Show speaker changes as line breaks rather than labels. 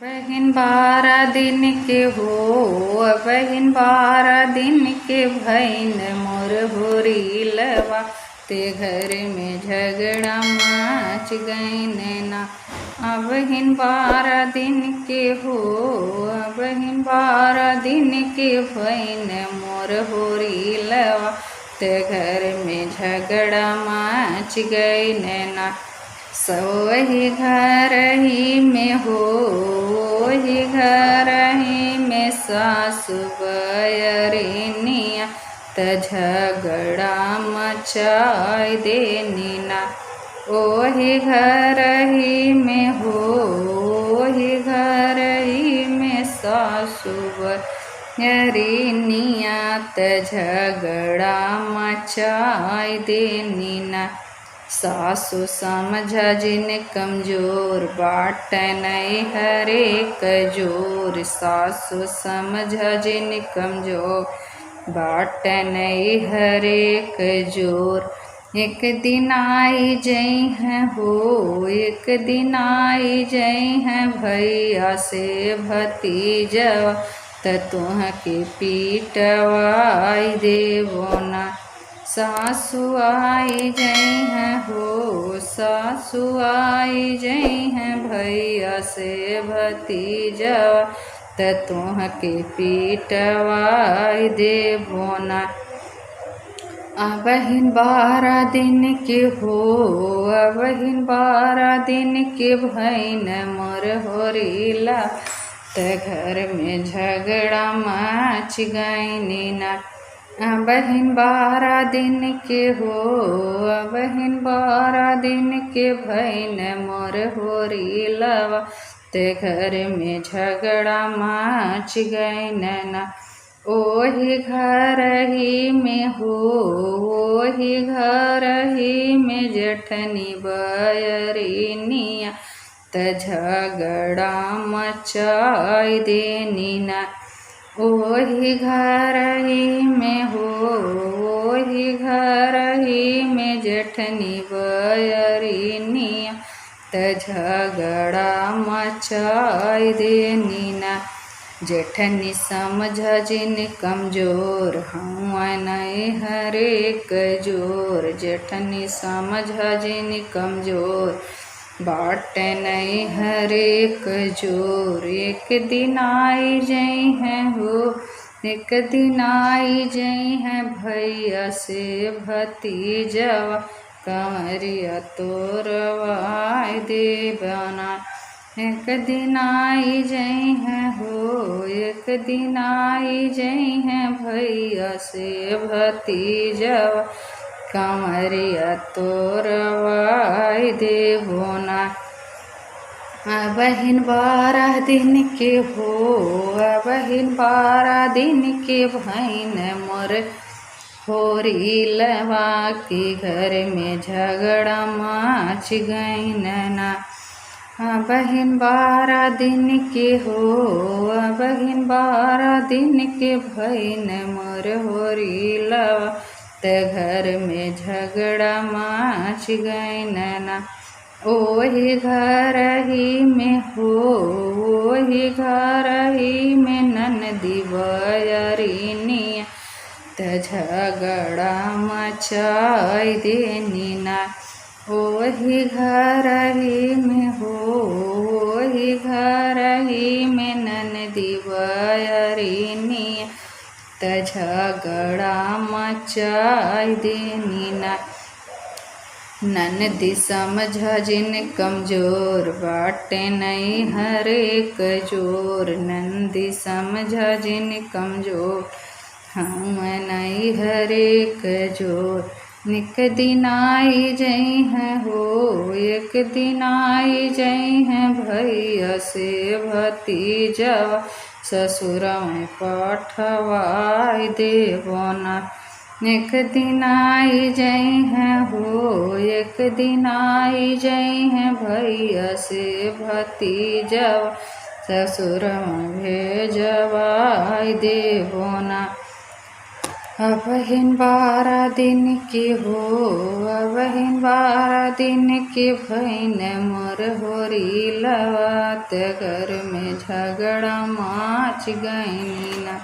बहिन 12 दिन के हो, बहिन 12 दिन के भैन मोर होरीलवा ते घर में झगड़ा मच गईन ना। बहिन 12 दिन के हो, बहिन 12 दिन के भैन मोर होरीलवा ते घर में झगड़ा मच गईन ना। वही घर ही में हो, वही घर ही में सासु बयरिनिया त झगड़ा मचाई देनी ना। वही घर ही में हो, वही घर ही में सासु बयरिनिया त झगड़ा मचाई देनी ना। सासु समझ जिन कमजोर बाट नहीं हरेक जोर, सासु समझ जिन कमजोर बाट नहीं हरेक जोर। एक दिन आई जई हैं हो, एक दिन आई जई हैं भैया से भतीजवा त तुह के पीटवाई देवो ना। सासु आई जई हैं हो, सासु आई जई हैं भैया से भतीजवा त तुह के पीटवाई देबो ना। बहिन 12 दिन के हो, बहिन 12 दिन के भैन मोर होरीला त घर में झगड़ा मच गईनी ना। बहिन 12 दिन के हो, बहिन 12 दिन के भैन मोर होरीलवा ते घर में झगड़ा मच गईन ना। ओही घर ही में हो, ओही घर ही में जेठनी बयरिनिया त झगड़ा मचाई देनी ना। ओही घर ही में हो, ओही घर ही में जेठनी बयरिनिया त झगड़ा मचाई देनी ना। जेठनी समझ जिन कमजोर हुआ नहीं हरेक जोर, जेठनी समझ जिन कमजोर बाट नहीं हरेक जोर। एक दिन आई जई हैं हो, एक दिन आई जई हैं भैया से भतीजवा कमरिया तोरवाई देबना। एक दिन आई जई हैं हो, एक दिन आई जई हैं भैया से भतीजवा कमरिया तोरवाई देबो ना। बहिन 12 दिन के हो, बहिन 12 दिन के भैन मोर होरीलवा के घर में झगड़ा मच गईन ना। बहिन 12 दिन के हो, बहिन 12 दिन के भैन मोर होरीलवा त घर में झगड़ा मच गईन ना। ओही घर ही में हो, ओही घर ही में ननदी बयरिनिया त झगड़ा मचाई देनी ना। ओही घर ही में हो, ओही घर ही में ननदी बयरिनिया त झगड़ा मचाई देनी ना। ननदी समझ जिन कमजोर बाटे नहीं हरेक जोर, नंदी समझ जिन कमजोर हम नहीं हरेक जोर। एक दिन आई जई हैं हो, एक दिन आई जई हैं भैया से भतीजवा ससुर में पठवाई देबो ना। एक दिन आई जई हैं हो, एक दिन आई जई हैं भैया से भतीजवा ससुर में भेजवाई देबो ना। अबहिन 12 दिन के हो, अबहिन 12 दिन के भैन मोर होरी लवात, घर में झगड़ा माच गईनी ना।